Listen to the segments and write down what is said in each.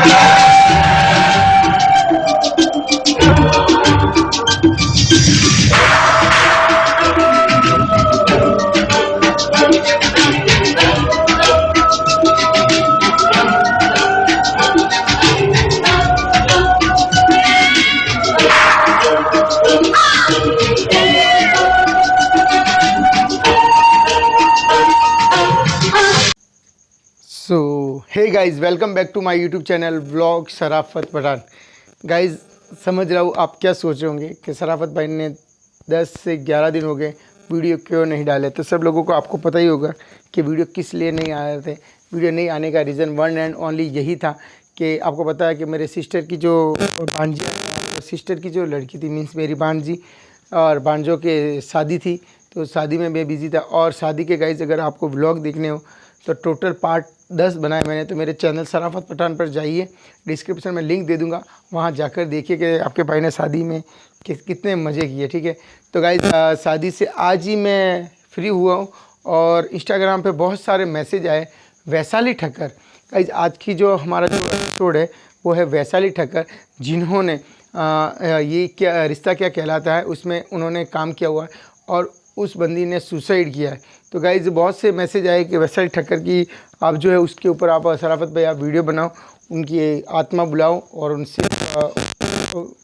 So hey guys, welcome back to my YouTube channel vlog Sharafat Pathan. Guys, समझ रहा हूँ आप क्या सोच रहे होंगे कि शराफत भाई ने 10 से 11 दिन हो गए वीडियो क्यों नहीं डाले। तो सब लोगों को आपको पता ही होगा कि वीडियो किस लिए नहीं आ रहे थे। वीडियो नहीं आने का रीज़न वन एंड ओनली यही था कि आपको पता है कि मेरे सिस्टर की जो भांजी, सिस्टर की जो लड़की थी, मीन्स मेरी भांजी और भांजों के शादी थी। तो शादी में मैं बिज़ी था। और शादी के गाइस अगर आपको व्लॉग देखने हो तो टोटल पार्ट 10 बनाए मैंने। तो मेरे चैनल शराफत पठान पर जाइए, डिस्क्रिप्शन में लिंक दे दूंगा, वहाँ जाकर देखिए कि आपके भाई ने शादी में कितने मज़े किए। ठीक है, तो गाइस शादी से आज ही मैं फ्री हुआ हूँ और इंस्टाग्राम पे बहुत सारे मैसेज आए वैशाली ठक्कर। गाइस आज की जो हमारा जो एपिसोड है वो है वैशाली ठक्कर, जिन्होंने ये क्या रिश्ता क्या कहलाता है उसमें उन्होंने काम किया हुआ है और उस बंदी ने सुसाइड किया है। तो गाइज़ बहुत से मैसेज आए कि वैशाली ठक्कर की आप जो है उसके ऊपर आप शराफत भाई आप वीडियो बनाओ, उनकी आत्मा बुलाओ और उनसे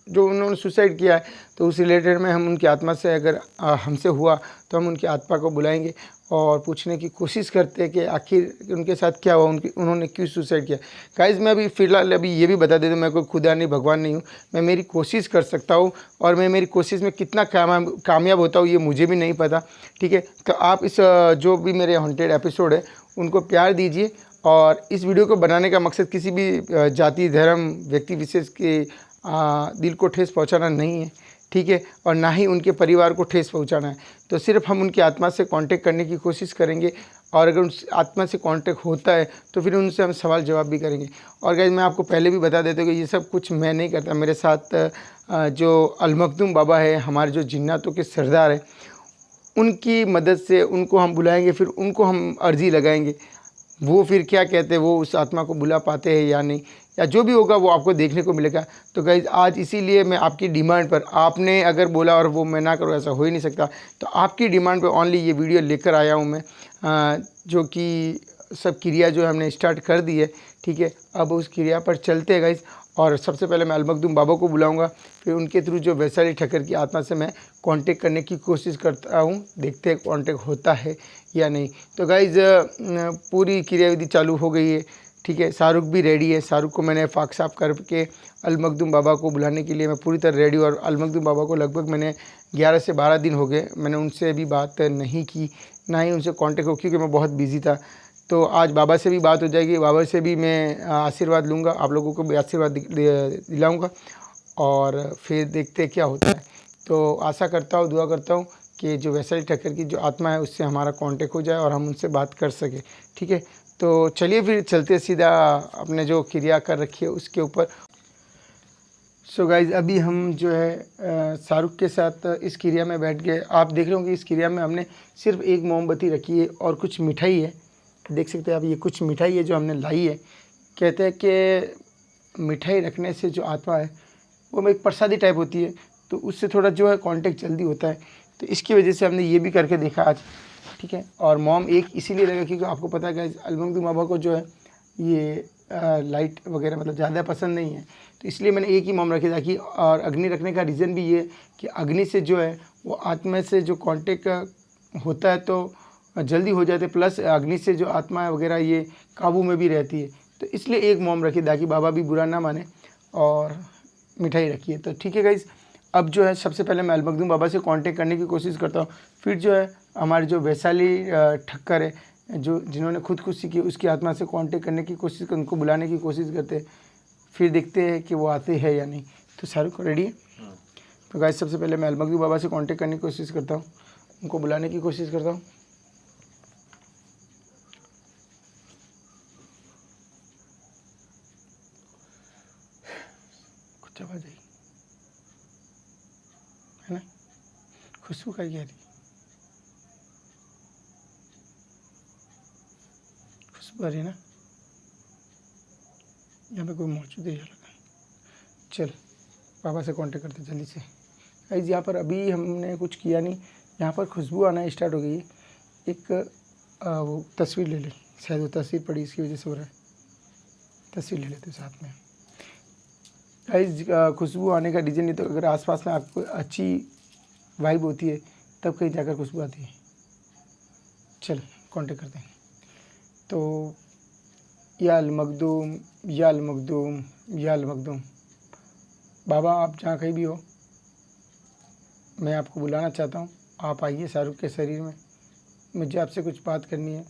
जो उन्होंने सुसाइड किया है तो उस रिलेटेड में हम उनकी आत्मा से अगर हमसे हुआ तो हम उनकी आत्मा को बुलाएंगे और पूछने की कोशिश करते हैं कि आखिर उनके साथ क्या हुआ, उन्होंने क्यों सुसाइड किया। गाइज़ मैं अभी फ़िलहाल अभी ये भी बता देता हूँ, मैं कोई खुदा नहीं भगवान नहीं हूँ। मैं मेरी कोशिश कर सकता हूँ और मैं मेरी कोशिश में कितना कामयाब होता हूँ ये मुझे भी नहीं पता। ठीक है, तो आप इस जो भी मेरे हॉन्टेड एपिसोड है उनको प्यार दीजिए। और इस वीडियो को बनाने का मकसद किसी भी जाति, धर्म, व्यक्ति विशेष के दिल को ठेस पहुंचाना नहीं है। ठीक है, और ना ही उनके परिवार को ठेस पहुंचाना है। तो सिर्फ हम उनकी आत्मा से कांटेक्ट करने की कोशिश करेंगे और अगर उस आत्मा से कांटेक्ट होता है तो फिर उनसे हम सवाल जवाब भी करेंगे। और गाइस मैं आपको पहले भी बता देता हूँ कि ये सब कुछ मैं नहीं करता। मेरे साथ जो अलमखदूम बाबा है, हमारे जो जिन्नातों के सरदार हैं, उनकी मदद से उनको हम बुलाएंगे, फिर उनको हम अर्जी लगाएंगे। वो फिर क्या कहते हैं, वो उस आत्मा को बुला पाते हैं या नहीं, या जो भी होगा वो आपको देखने को मिलेगा। तो गाइज़ आज इसीलिए मैं आपकी डिमांड पर, आपने अगर बोला और वो मैं ना करूँ ऐसा हो ही नहीं सकता, तो आपकी डिमांड पर ओनली ये वीडियो लेकर आया हूँ मैं, जो कि सब क्रिया जो हमने स्टार्ट कर दी है। ठीक है, अब उस क्रिया पर चलते हैं गाइज़। और सबसे पहले मैं अलमखदूम बाबा को बुलाऊंगा, फिर उनके थ्रू जो वैशाली ठक्कर की आत्मा से मैं कांटेक्ट करने की कोशिश करता हूँ, देखते हैं कांटेक्ट होता है या नहीं। तो गाइज़ पूरी क्रियाविधि चालू हो गई है। ठीक है, शाहरुख भी रेडी है। शाहरुख को मैंने फाक साफ करके अलमखदूम बाबा को बुलाने के लिए मैं पूरी तरह रेडी हूँ। और अलमखदूम बाबा को लगभग मैंने 11 से 12 दिन हो गए, मैंने उनसे भी बात नहीं की, ना ही उनसे कांटेक्ट हो, क्योंकि मैं बहुत बिजी था। तो आज बाबा से भी बात हो जाएगी, बाबा से भी मैं आशीर्वाद लूँगा, आप लोगों को भी आशीर्वाद दिलाऊँगा और फिर देखते हैं क्या होता है। तो आशा करता हूँ, दुआ करता हूँ कि जो वैशाली ठक्कर की जो आत्मा है उससे हमारा कांटेक्ट हो जाए और हम उनसे बात कर सकें। ठीक है, तो चलिए फिर चलते सीधा अपने जो क्रिया कर रखी है उसके ऊपर। सो गाइज़ अभी हम जो है शाहरुख के साथ इस क्रिया में बैठ गए। आप देख रहे होंगे इस क्रिया में हमने सिर्फ एक मोमबत्ती रखी है और कुछ मिठाई है। देख सकते हैं आप, ये कुछ मिठाई है जो हमने लाई है। कहते हैं कि मिठाई रखने से जो आत्मा है वो एक प्रसादी टाइप होती है, तो उससे थोड़ा जो है कांटेक्ट जल्दी होता है। तो इसकी वजह से हमने ये भी करके देखा आज। ठीक है, और मॉम एक इसीलिए लगा क्योंकि आपको पता है कि अलमखदूम बाबा को जो है ये लाइट वगैरह मतलब ज़्यादा पसंद नहीं है, तो इसलिए मैंने एक ही मॉम रखी ताकि। और अग्नि रखने का रीज़न भी ये कि अग्नि से जो है वो आत्मा से जो कांटेक्ट होता है तो जल्दी हो जाते, प्लस अग्नि से जो आत्मा है वगैरह ये काबू में भी रहती है। तो इसलिए एक मॉम रखी ताकि बाबा भी बुरा ना माने, और मिठाई रखी है। तो ठीक है गाइज़, अब जो है सबसे पहले मैं अलमखदूम बाबा से कांटेक्ट करने की कोशिश करता हूँ, फिर जो है हमारे जो वैशाली ठक्कर है जो जिन्होंने खुदकुशी की उसकी आत्मा से कांटेक्ट करने की कोशिश कर, उनको बुलाने की कोशिश करते हैं, फिर देखते हैं कि वो आते हैं या नहीं। तो शाहरुख रेडी है? तो गाइस सबसे पहले मैं अलमखदूम बाबा से कांटेक्ट करने की कोशिश करता हूँ, उनको बुलाने की कोशिश करता हूँ। कुछ आवाज़ आई है ना, खुशबू का क्या रही, खुशबू आ रही है ना। यहाँ पे कोई मौजूद है लगा। चल बाबा से कांटेक्ट करते जल्दी से। गाइस यहाँ पर अभी हमने कुछ किया नहीं, यहाँ पर खुशबू आना स्टार्ट हो गई है। एक वो तस्वीर ले ले, शायद वो तस्वीर पड़ी इसकी वजह से हो रहा है। तस्वीर ले लेते साथ में। गाइस खुशबू आने का रीज़न नहीं, तो अगर आसपास में आपको अच्छी वाइब होती है तब कहीं जाकर खुशबू आती है। चल कांटेक्ट करते हैं। तो या अल मखदूम, या अल मखदूम, या अल मखदूम। बाबा आप जहाँ कहीं भी हो, मैं आपको बुलाना चाहता हूँ, आप आइए शाहरुख के शरीर में, मुझे आपसे कुछ बात करनी है।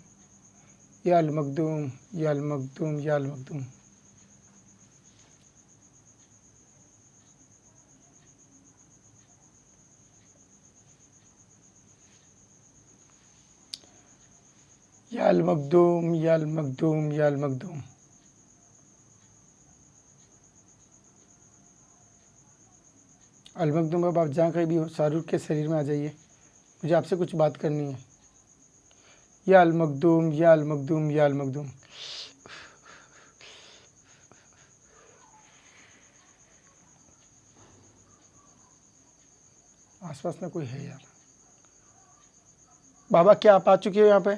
या अल मखदूम, या अल मखदूम, या अल मखदूम। या अल मखदूम, या अल मखदूम, या अल मखदूम। अल मखदूम बाबा आप जहाँ कहीं भी हो, शाहरुख के शरीर में आ जाइए, मुझे आपसे कुछ बात करनी है। या अल मखदूम, या अल मखदूम, या अल मखदूम। आसपास में कोई है यार। बाबा क्या आप आ चुके हो यहाँ पे?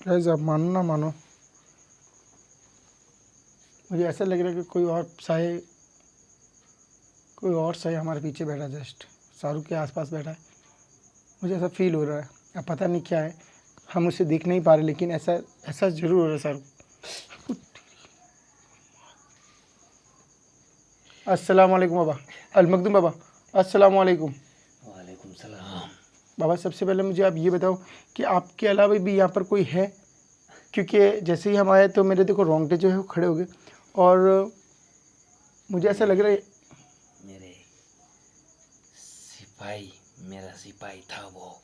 गाइस आप मानो ना मानो, मुझे ऐसा लग रहा है कि कोई और साय हमारे पीछे बैठा है, जस्ट शाहरुख के आसपास बैठा है। मुझे ऐसा फील हो रहा है, अब पता नहीं क्या है, हम उसे देख नहीं पा रहे, लेकिन ऐसा ऐसा ज़रूर हो रहा है शाहरुख। अस्सलाम वालेकुम बाबा। अल मखदूम बाबा अस्सलाम वालेकुम। वालेकुम सलाम। बाबा सबसे पहले मुझे आप ये बताओ कि आपके अलावा भी यहाँ पर कोई है? क्योंकि जैसे ही हम आए तो मेरे देखो रोंगटे जो है वो खड़े हो गए, और मुझे ऐसा लग रहा है। मेरे सिपाही, मेरा सिपाही था वो।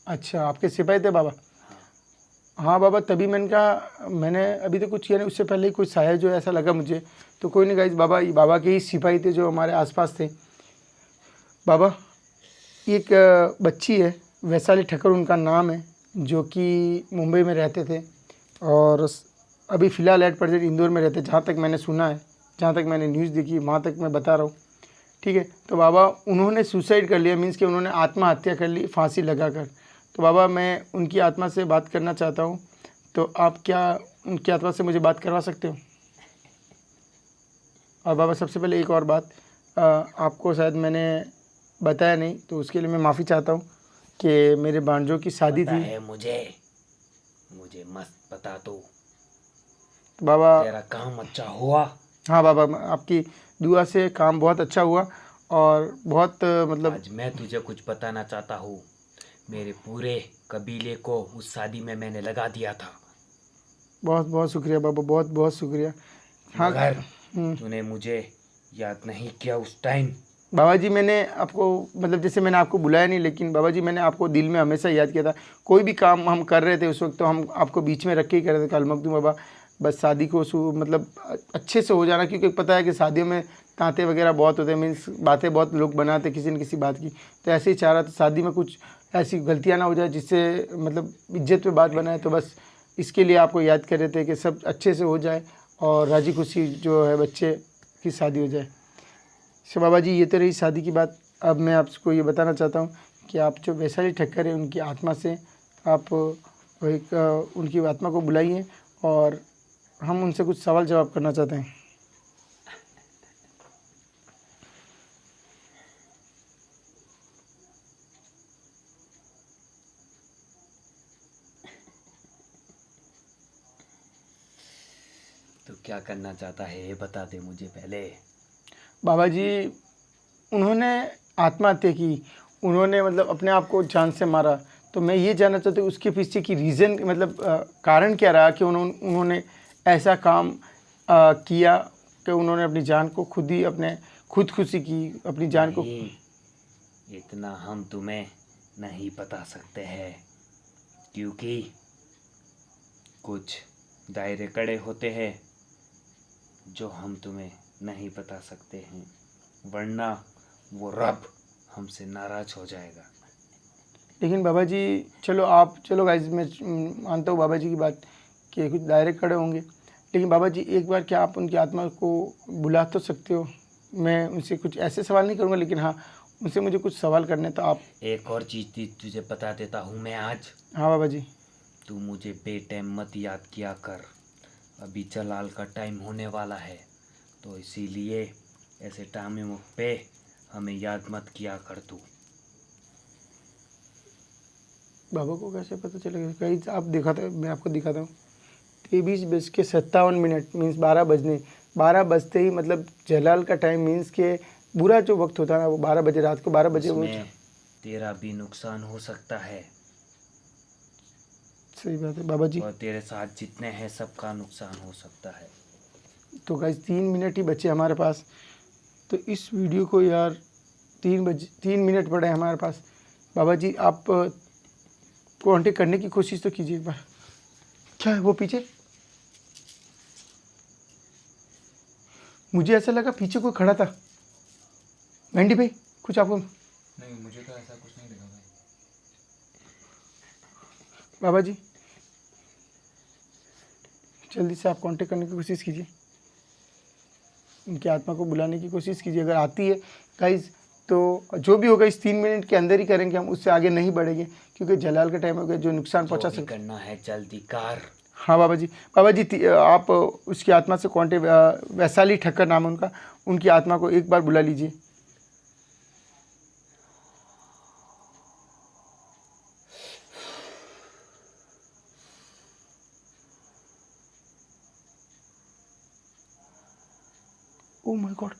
अच्छा आपके सिपाही थे बाबा? हाँ। हाँ बाबा, तभी मैंने अभी तो कुछ किया नहीं, उससे पहले ही कुछ साया जो ऐसा लगा मुझे। तो कोई नहीं गाइस, बाबा के ही सिपाही थे जो हमारे आसपास थे। बाबा एक बच्ची है, वैशाली ठक्कर उनका नाम है, जो कि मुंबई में रहते थे, और अभी फ़िलहाल एट प्रेजेंट इंदौर में रहते, जहाँ तक मैंने सुना है, जहाँ तक मैंने न्यूज़ देखी वहाँ तक मैं बता रहा हूँ। ठीक है, तो बाबा उन्होंने सुसाइड कर लिया, मीन्स कि उन्होंने आत्महत्या कर ली फांसी लगाकर। तो बाबा मैं उनकी आत्मा से बात करना चाहता हूँ, तो आप क्या उनकी आत्मा से मुझे बात करवा सकते हो? और बाबा सबसे पहले एक और बात, आपको शायद मैंने बताया नहीं, तो उसके लिए मैं माफ़ी चाहता हूँ कि मेरे भांजों की शादी पता थी। है मुझे मस्त बता दो। तो बाबा तेरा काम अच्छा हुआ? हाँ बाबा, आपकी दुआ से काम बहुत अच्छा हुआ, और बहुत मतलब आज मैं तुझे कुछ बताना चाहता हूँ। मेरे पूरे कबीले को उस शादी में मैंने लगा दिया था, बहुत बहुत शुक्रिया बाबा, बहुत बहुत शुक्रिया। हाँ। मगर तूने मुझे याद नहीं किया उस टाइम। बाबा जी मैंने आपको मतलब जैसे मैंने आपको बुलाया नहीं, लेकिन बाबा जी मैंने आपको दिल में हमेशा याद किया था। कोई भी काम हम कर रहे थे उस वक्त, तो हम आपको बीच में रख के ही कर रहे थे। कल मखदूम बाबा बस शादी को मतलब अच्छे से हो जाना, क्योंकि पता है कि शादियों में तांते वगैरह बहुत होते हैं, मीन्स बातें बहुत लोग बनाते किसी न किसी बात की। तो ऐसे ही चाह रहा था शादी में कुछ ऐसी गलतियाँ ना हो जाए जिससे मतलब इज्जत पे बात बनाए। तो बस इसके लिए आपको याद कर रहे थे कि सब अच्छे से हो जाए और राजी खुशी जो है बच्चे की शादी हो जाए। तो बाबा जी ये तो रही शादी की बात। अब मैं आपको ये बताना चाहता हूँ कि आप जो वैशाली ठक्कर है उनकी आत्मा से आप उनकी आत्मा को बुलाइए, और हम उनसे कुछ सवाल जवाब करना चाहते हैं। तू क्या करना चाहता है ये बता दे मुझे पहले। बाबा जी उन्होंने आत्महत्या की, उन्होंने मतलब अपने आप को जान से मारा। तो मैं ये जानना चाहता हूँ उसके पीछे की रीज़न मतलब कारण क्या रहा कि उन्होंने ऐसा काम किया कि उन्होंने अपनी जान को खुदकुशी की, अपनी जान को। नहीं, इतना हम तुम्हें नहीं बता सकते हैं, क्योंकि कुछ दायरे कड़े होते हैं जो हम तुम्हें नहीं बता सकते हैं, वरना वो रब हमसे नाराज हो जाएगा। लेकिन बाबा जी चलो गाइस, मैं मानता हूँ बाबा जी की बात कि कुछ डायरेक्ट खड़े होंगे, लेकिन बाबा जी एक बार क्या आप उनकी आत्मा को बुला तो सकते हो? मैं उनसे कुछ ऐसे सवाल नहीं करूँगा, लेकिन हाँ, उनसे मुझे कुछ सवाल करने, तो आप। एक और चीज़ तुझे बता देता हूँ मैं आज। हाँ बाबा जी। तू मुझे बेटाइम मत याद किया कर। अभी जलाल का टाइम होने वाला है, तो इसीलिए ऐसे टाइम पे हमें याद मत किया कर तू। बाबा को कैसे पता चलेगा? कहीं आप दिखाता, मैं आपको दिखाता हूँ। 23:57 मीन्स 12 बजने, 12 बजते ही मतलब जलाल का टाइम मीन्स के बुरा जो वक्त होता है ना, वो 12 बजे, रात को 12 बजे वो। उसमें तेरा भी नुकसान हो सकता है सही बात है बाबा जी। और तेरे साथ जितने हैं सबका नुकसान हो सकता है। तो गाइस 3 मिनट ही बचे हमारे पास, तो इस वीडियो को यार 3 मिनट पड़े हमारे पास। बाबा जी आप कांटेक्ट करने की कोशिश तो कीजिए एक बार। क्या है वो पीछे? मुझे ऐसा लगा पीछे कोई खड़ा था। मेंढी भाई कुछ आपको? नहीं, मुझे तो ऐसा कुछ नहीं लगा भाई। बाबा जी जल्दी से आप कांटेक्ट करने की कोशिश कीजिए, उनकी आत्मा को बुलाने की कोशिश कीजिए। अगर आती है गाइज तो जो भी होगा इस 3 मिनट के अंदर ही करेंगे हम, उससे आगे नहीं बढ़ेंगे, क्योंकि जलाल का टाइम हो गया, जो नुकसान पहुंचा जो भी सकता। करना है जल्दी कर। हाँ बाबा जी। बाबा जी आप उसकी आत्मा से कांटेक्ट, वैशाली ठक्कर नाम है उनका, उनकी आत्मा को एक बार बुला लीजिए। ओ माय गॉड,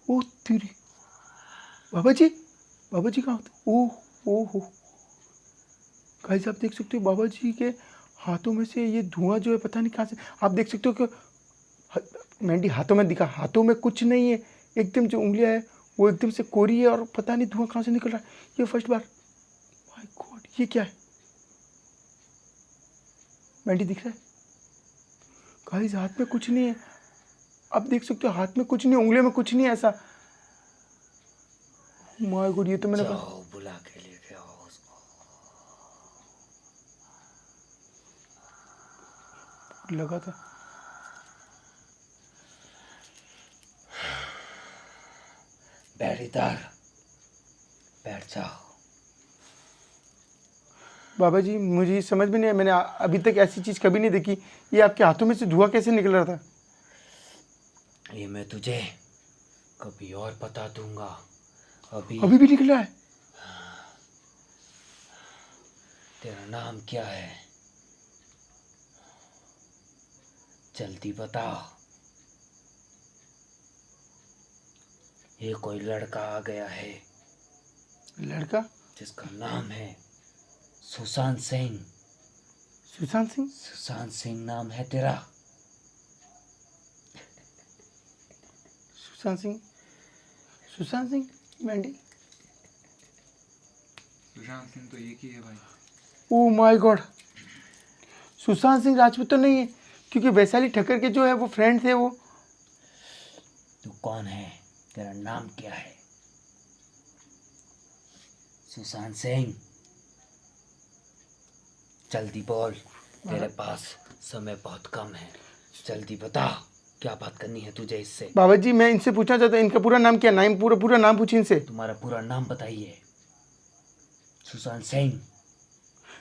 ओ तेरी, बाबा जी कहाँ होते? ओ हो गाइस, आप देख सकते हो बाबा जी के हाथों में से ये धुआं जो है पता नहीं कहाँ से, आप देख सकते हो कि मेंढी हाथों में दिखा, हाथों में कुछ नहीं है, एकदम जो उंगलियां है वो एकदम से कोरी है, और पता नहीं धुआं कहाँ से निकल रहा है। ये फर्स्ट बार, माय गॉड, ये क्या है? मेंढी दिख रहा है गाइस, हाथ में कुछ नहीं है, आप देख सकते हो हाथ में कुछ नहीं, उंगलियों में कुछ नहीं है ऐसा। माय गॉड, ये तो मैंने जाओ बुला के लेके आओ उसको। लगा था। बैठ इधर, बैठ जाओ। बाबा जी मुझे समझ में नहीं है, मैंने अभी तक ऐसी चीज़ कभी नहीं देखी। ये आपके हाथों में से धुआं कैसे निकल रहा था? ये मैं तुझे कभी और बता दूंगा। अभी अभी भी निकल रहा है? तेरा नाम क्या है? जल्दी बता। ये कोई लड़का आ गया है लड़का? जिसका नाम है सुशांत सिंह। सुशांत सिंह? सुशांत सिंह नाम है तेरा। सुशांत सिंह? सुशांत सिंह मेंढी? सुशांत सिंह तो एक ही है भाई। Oh my God, Sushant Singh Rajput तो नहीं है, क्योंकि वैशाली ठक्कर के जो है वो फ्रेंड थे वो। तू कौन है? तेरा नाम क्या है? सुशांत सिंह, जल्दी बोल, तेरे पास समय बहुत कम है। जल्दी बता, क्या बात करनी है तुझे इससे? बाबा जी मैं इनसे पूछना चाहता हूँ, इनका पूरा नाम क्या? नाम पूरा नाम पूछिए इनसे। तुम्हारा पूरा नाम बताइए। सुशांत सिंह।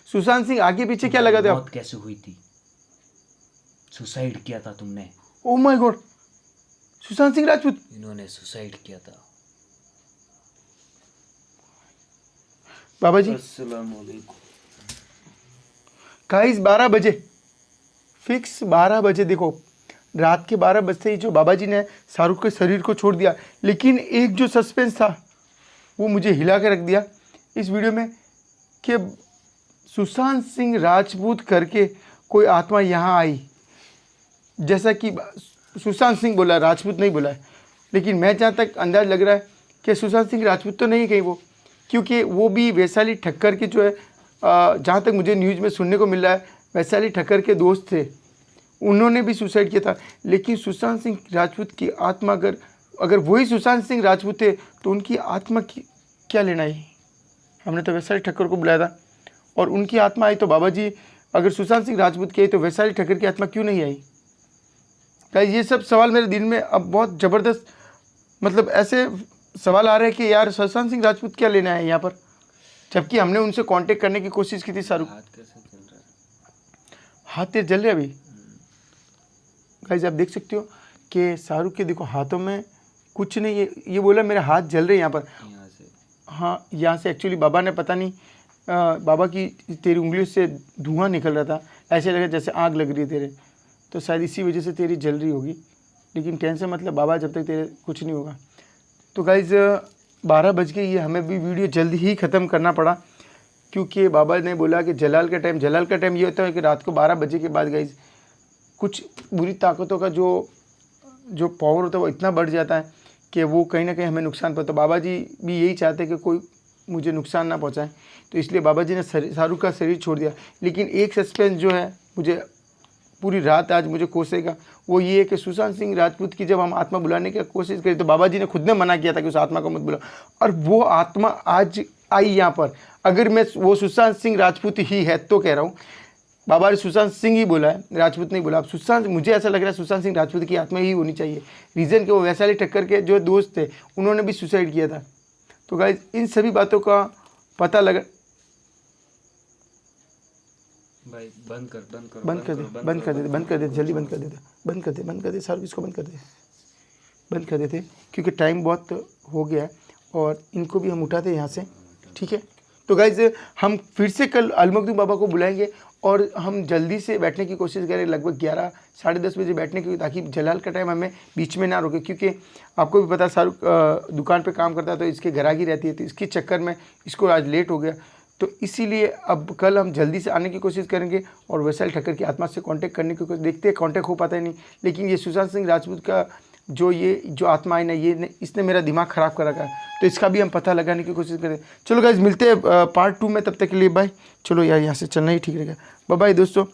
सुशांत सिंह आगे पीछे क्या लगा था? मौत कैसे हुई थी? सुसाइड किया था तुमने? Oh my God, Sushant Singh Rajput? इन्होंने सुसाइड किया था। बाबा जी अस्सलाम वालेकुम। गाइस 12 बजे फिक्स, 12 बजे, देखो रात के 12 बजते ही जो बाबा जी ने शाहरुख के शरीर को छोड़ दिया, लेकिन एक जो सस्पेंस था वो मुझे हिला के रख दिया इस वीडियो में, कि सुशांत सिंह राजपूत करके कोई आत्मा यहाँ आई। जैसा कि सुशांत सिंह बोला, राजपूत नहीं बोला है, लेकिन मैं जहाँ तक अंदाज़ लग रहा है कि सुशांत सिंह राजपूत तो नहीं कहीं वो, क्योंकि वो भी वैशाली ठक्कर के जो है, जहाँ तक मुझे न्यूज़ में सुनने को मिल रहा है, वैशाली ठक्कर के दोस्त थे, उन्होंने भी सुसाइड किया था। लेकिन सुशांत सिंह राजपूत की आत्मा, अगर वही सुशांत सिंह राजपूत थे तो उनकी आत्मा की क्या लेना है? हमने तो वैशाली ठक्कर को बुलाया था और उनकी आत्मा आई, तो बाबा जी अगर सुशांत सिंह राजपूत की आई तो वैशाली ठक्कर की आत्मा क्यों नहीं आई? गाइस ये सब सवाल मेरे दिल में अब बहुत ज़बरदस्त मतलब ऐसे सवाल आ रहे हैं कि यार सुशांत सिंह राजपूत क्या लेना है यहाँ पर, जबकि हमने उनसे कांटेक्ट करने की कोशिश की थी। शाहरुख हाथ कैसे चल रहा है? हाथ तेज जल रहे अभी। गाइस आप देख सकते हो कि शाहरुख के देखो हाथों में कुछ नहीं है, ये बोला मेरे हाथ जल रहे हैं यहाँ पर। यहाँ से हाँ यहाँ से एक्चुअली बाबा ने पता नहीं बाबा की तेरी उंगलियों से धुआं निकल रहा था, ऐसे लगा जैसे आग लग रही है तेरे, तो शायद इसी वजह से तेरी जल रही होगी। लेकिन टेंशन मतलब बाबा जब तक तेरे कुछ नहीं होगा। तो गाइज़ 12 बज गए, ये हमें भी वीडियो जल्दी ही ख़त्म करना पड़ा क्योंकि बाबा ने बोला कि जलाल का टाइम ये होता है कि रात को 12 बजे के बाद गाइज़ कुछ बुरी ताकतों का जो पावर होता है वो इतना बढ़ जाता है कि वो कहीं ना कहीं हमें नुकसान पहुंचाता। तो बाबा जी भी यही चाहते हैं कि कोई मुझे नुकसान ना पहुंचाए, तो इसलिए बाबा जी ने शाहरुख का शरीर छोड़ दिया। लेकिन एक सस्पेंस जो है मुझे पूरी रात आज मुझे कोसेगा, वो ये है कि सुशांत सिंह राजपूत की जब हम आत्मा बुलाने की कोशिश करी तो बाबा जी ने खुद ने मना किया था कि उस आत्मा को मत बुलाओ, और वो आत्मा आज आई यहाँ पर। अगर मैं वो सुशांत सिंह राजपूत ही है तो कह रहा हूँ, बाबा ने सुशांत सिंह ही बोला है, राजपूत नहीं बोला। अब सुशांत, मुझे ऐसा लग रहा है सुशांत सिंह राजपूत की आत्मा ही होनी चाहिए। रीज़न कि वो वैशाली ठक्कर के जो दोस्त थे उन्होंने भी सुसाइड किया था। तो गाइज इन सभी बातों का पता लगा। भाई बंद कर दे जल्दी बंद कर दे सर, इसको बंद कर देते क्योंकि टाइम बहुत हो गया है और इनको भी हम उठाते यहाँ से, ठीक है। तो गाइज हम फिर से कल अलमखदूम बाबा को बुलाएंगे और हम जल्दी से बैठने की कोशिश करें, लगभग 11 साढ़े 10 बजे बैठने की, ताकि जलाल का टाइम हमें बीच में ना रोके। क्योंकि आपको भी पता शाहरुख दुकान पे काम करता है तो इसके ग्राहकी रहती है, तो इसके चक्कर में इसको आज लेट हो गया। तो इसीलिए अब कल हम जल्दी से आने की कोशिश करेंगे और वैशाली ठक्कर की आत्मा से कांटेक्ट करने की कोशिश, देखते हैं कांटेक्ट हो पाता है नहीं। लेकिन ये सुशांत सिंह राजपूत का जो आत्मा है ना, इसने मेरा दिमाग ख़राब कर रखा है, तो इसका भी हम पता लगाने की कोशिश करें। चलो गाइज मिलते हैं पार्ट 2 में, तब तक के लिए बाय। चलो यार यहाँ से चलना ही ठीक रहेगा। बाय बाय दोस्तों।